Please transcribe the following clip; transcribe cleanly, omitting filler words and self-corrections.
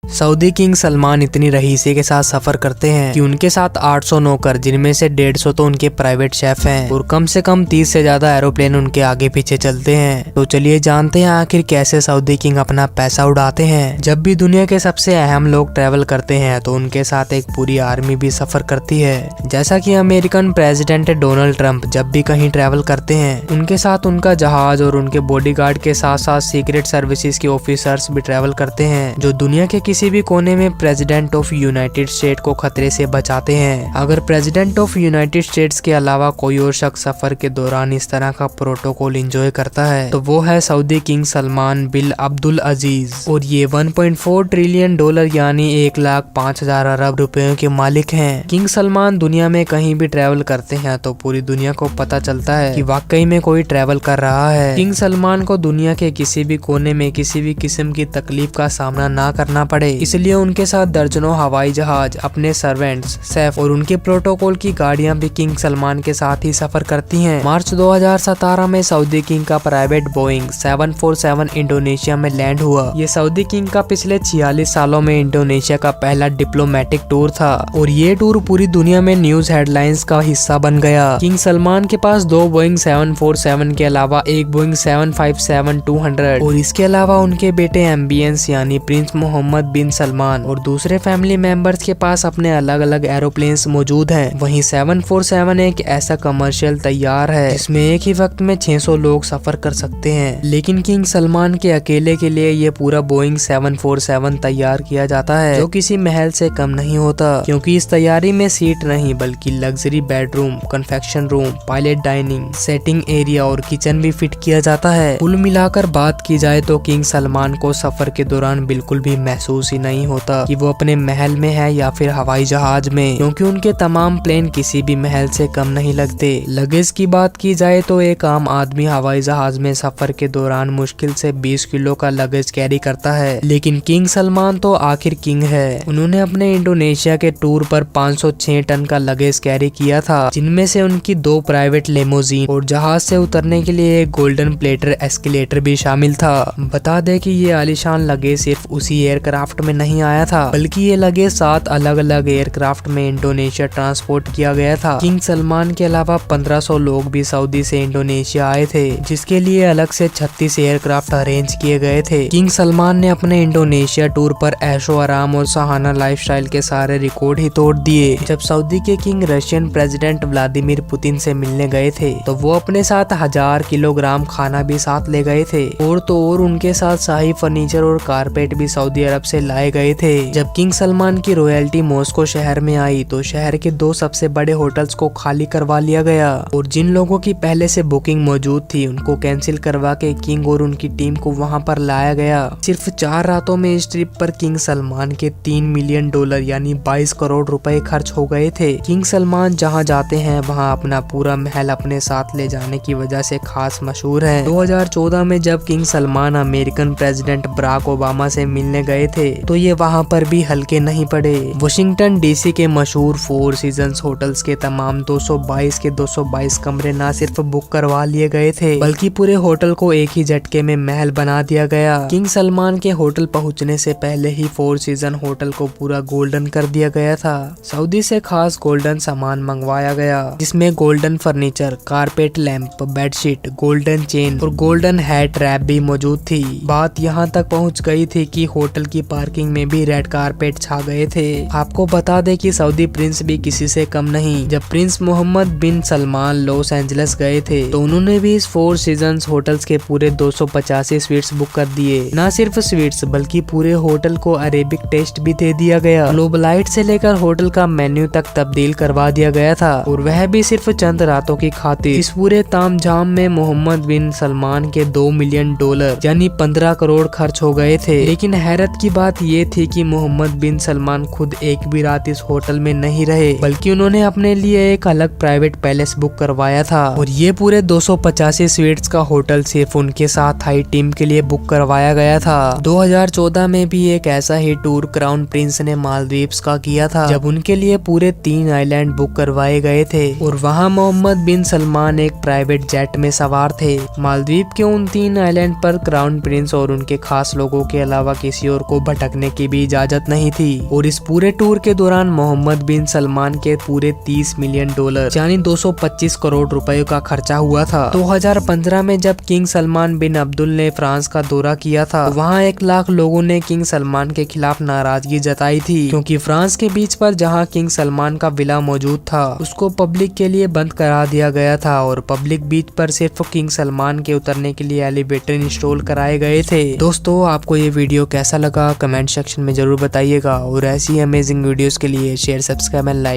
Saudi king Salman इतनी रईसी के साथ सफर करते हैं कि उनके साथ 800 नौकर, जिनमें से 150 तो उनके प्राइवेट शेफ हैं और कम से कम 30 से ज्यादा एरोप्लेन उनके आगे पीछे चलते हैं। तो चलिए जानते हैं आखिर कैसे सऊदी किंग अपना पैसा उड़ाते हैं। जब भी दुनिया के सबसे अहम लोग ट्रेवल करते हैं तो उनके साथ एक पूरी आर्मी भी सफर करती है। जैसा कि अमेरिकन प्रेसिडेंट डोनाल्ड ट्रंप जब भी कहीं ट्रेवल करते हैं उनके साथ उनका जहाज और उनके बॉडीगार्ड के साथ साथ सीक्रेट सर्विसेज के ऑफिसर्स भी ट्रेवल करते हैं, जो दुनिया के किसी भी कोने में प्रेसिडेंट ऑफ यूनाइटेड स्टेट को खतरे से बचाते हैं। अगर प्रेसिडेंट ऑफ यूनाइटेड स्टेट्स के अलावा कोई और शख्स सफर के दौरान इस तरह का प्रोटोकॉल एंजॉय करता है तो वो है सऊदी किंग सलमान बिन अब्दुल अजीज, और ये 1.4 ट्रिलियन डॉलर यानी 1,05,000 अरब रुपयों के मालिक हैं। किंग सलमान दुनिया में कहीं भी ट्रेवल करते हैं तो पूरी दुनिया को पता चलता है कि वाकई में कोई ट्रेवल कर रहा है। किंग सलमान को दुनिया के किसी भी कोने में किसी भी किस्म की तकलीफ का सामना ना करना पड़े, इसलिए उनके साथ दर्जनों हवाई जहाज, अपने सर्वेंट्स, सेफ और उनके प्रोटोकॉल की गाड़ियां भी किंग सलमान के साथ ही सफर करती हैं। मार्च 2017 में सऊदी किंग का प्राइवेट बोइंग 747 इंडोनेशिया में लैंड हुआ। ये सऊदी किंग का पिछले 46 सालों में इंडोनेशिया का पहला डिप्लोमेटिक टूर था और ये टूर पूरी दुनिया में न्यूज हेडलाइंस का हिस्सा बन गया। किंग सलमान के पास 2 बोइंग 747 के अलावा एक बोइंग 757-200 और इसके अलावा उनके बेटे एम्बियंस यानी प्रिंस मोहम्मद बिन सलमान और दूसरे फैमिली मेंबर्स के पास अपने अलग अलग एरोप्लेन्स मौजूद हैं। वहीं 747 एक ऐसा कमर्शियल तैयार है जिसमें एक ही वक्त में 600 लोग सफर कर सकते हैं, लेकिन किंग सलमान के अकेले के लिए ये पूरा बोइंग 747 तैयार किया जाता है, जो किसी महल से कम नहीं होता, क्योंकि इस तैयारी में सीट नहीं बल्कि luxury bedroom, confection room, pilot dining, setting area और किचन भी फिट किया जाता है। कुल मिलाकर बात की जाए तो किंग सलमान को सफर के दौरान बिल्कुल भी महसूस ही नहीं होता कि वो अपने महल में है या फिर हवाई जहाज में, क्योंकि उनके तमाम प्लेन किसी भी महल से कम नहीं लगते। लगेज की बात की जाए तो एक आम आदमी हवाई जहाज में सफर के दौरान मुश्किल से 20 किलो का लगेज कैरी करता है, लेकिन किंग सलमान तो आखिर किंग है। उन्होंने अपने इंडोनेशिया के टूर पर 506 टन का लगेज कैरी किया था, जिनमें से उनकी 2 प्राइवेट लेमोजीन और जहाज से उतरने के लिए एक गोल्डन प्लेटर एस्केलेटर भी शामिल था। बता दे कि ये आलीशान लगेज सिर्फ उसी एयरक्राफ्ट में नहीं आया था, बल्कि ये लगेज 7 अलग अलग एयरक्राफ्ट में इंडोनेशिया ट्रांसपोर्ट किया गया था। किंग सलमान के अलावा 1500 लोग भी सऊदी से इंडोनेशिया आए थे, जिसके लिए अलग से 36 एयरक्राफ्ट अरेंज किए गए थे। किंग सलमान ने अपने इंडोनेशिया टूर पर ऐशो आराम और सहाना लाइफस्टाइल के सारे रिकॉर्ड ही तोड़ दिए। जब सऊदी के king Russian president Vladimir Putin से मिलने गए थे तो वो अपने साथ 1000 किलोग्राम खाना भी साथ ले गए थे, और तो और उनके साथ शाही फर्नीचर और कारपेट भी सऊदी अरब से लाए गए थे। जब किंग सलमान की रॉयल्टी मॉस्को शहर में आई तो शहर के 2 सबसे बड़े होटल्स को खाली करवा लिया गया, और जिन लोगों की पहले से बुकिंग मौजूद थी उनको कैंसिल करवा के किंग और उनकी टीम को वहां पर लाया गया। सिर्फ 4 रातों में इस ट्रिप पर किंग सलमान के 3 मिलियन डॉलर यानी 22 करोड़ रुपए खर्च हो गए थे। किंग सलमान जहां जाते हैं वहां अपना पूरा महल अपने साथ ले जाने की वजह से खास मशहूर है। 2014 में जब King Salman American president Barack Obama से मिलने गए थे तो ये वहां पर भी हल्के नहीं पड़े। वाशिंगटन डीसी के मशहूर 4 सीजन्स होटल्स के तमाम 222 के 222 कमरे न सिर्फ बुक करवा लिए गए थे बल्कि पूरे होटल को एक ही झटके में महल बना दिया गया। किंग सलमान के होटल पहुंचने से पहले ही 4 सीजन होटल को पूरा गोल्डन कर दिया गया था। सऊदी से खास गोल्डन सामान मंगवाया गया, जिसमें golden furniture, carpet, lamp, bedsheet, golden chain और गोल्डन हैट रैप भी मौजूद थी। बात यहाँ तक पहुँच गई थी कि होटल की पार्किंग में भी रेड कारपेट छा गए थे। आपको बता दे कि सऊदी प्रिंस भी किसी से कम नहीं। जब प्रिंस मोहम्मद बिन सलमान लॉस एंजलिस गए थे तो उन्होंने भी इस 4 सीजन्स होटल्स के पूरे 285 स्वीट्स बुक कर दिए। न सिर्फ स्वीट्स बल्कि पूरे होटल को अरेबिक टेस्ट भी दे दिया गया। ग्लोबलाइट से लेकर होटल का मेन्यू तक तब्दील करवा दिया गया था, और वह भी सिर्फ चंद रातों की खातिर। इस पूरे तामझाम में मोहम्मद बिन सलमान के 2 मिलियन डॉलर यानी 15 करोड़ खर्च हो गए थे। लेकिन हैरत की बात ये थी कि मोहम्मद बिन सलमान खुद एक भी रात इस होटल में नहीं रहे, बल्कि उन्होंने अपने लिए एक अलग प्राइवेट पैलेस बुक करवाया था, और ये पूरे 285 स्वीट्स का होटल सिर्फ उनके साथ हाई टीम के लिए बुक करवाया गया था। 2014 में भी एक ऐसा ही टूर क्राउन प्रिंस ने मालदीव्स का किया था, जब उनके लिए पूरे 3 आइलैंड बुक करवाए गए थे और वहाँ मोहम्मद बिन सलमान एक प्राइवेट जेट में सवार थे। मालदीव के उन 3 आइलैंड पर क्राउन प्रिंस और उनके खास लोगों के अलावा किसी और को भटकने की भी इजाजत नहीं थी। और इस पूरे टूर के दौरान मोहम्मद बिन सलमान के पूरे $30 मिलियन यानी 225 करोड़ रुपए का खर्चा हुआ था। 2015 में जब किंग सलमान बिन अब्दुल ने फ्रांस का दौरा किया था, वहाँ 1 लाख लोगों ने किंग सलमान के खिलाफ नाराजगी जताई थी, क्योंकि फ्रांस के बीच पर जहाँ किंग सलमान का विला मौजूद था उसको पब्लिक के लिए बंद करा दिया गया था और पब्लिक बीच पर सिर्फ किंग सलमान के उतरने के लिए एलिवेटर इंस्टॉल कराए गए थे। दोस्तों, आपको ये वीडियो कैसा लगा कमेंट सेक्शन में जरूर बताइएगा और ऐसी अमेजिंग वीडियोस के लिए शेयर, सब्सक्राइब एंड लाइक।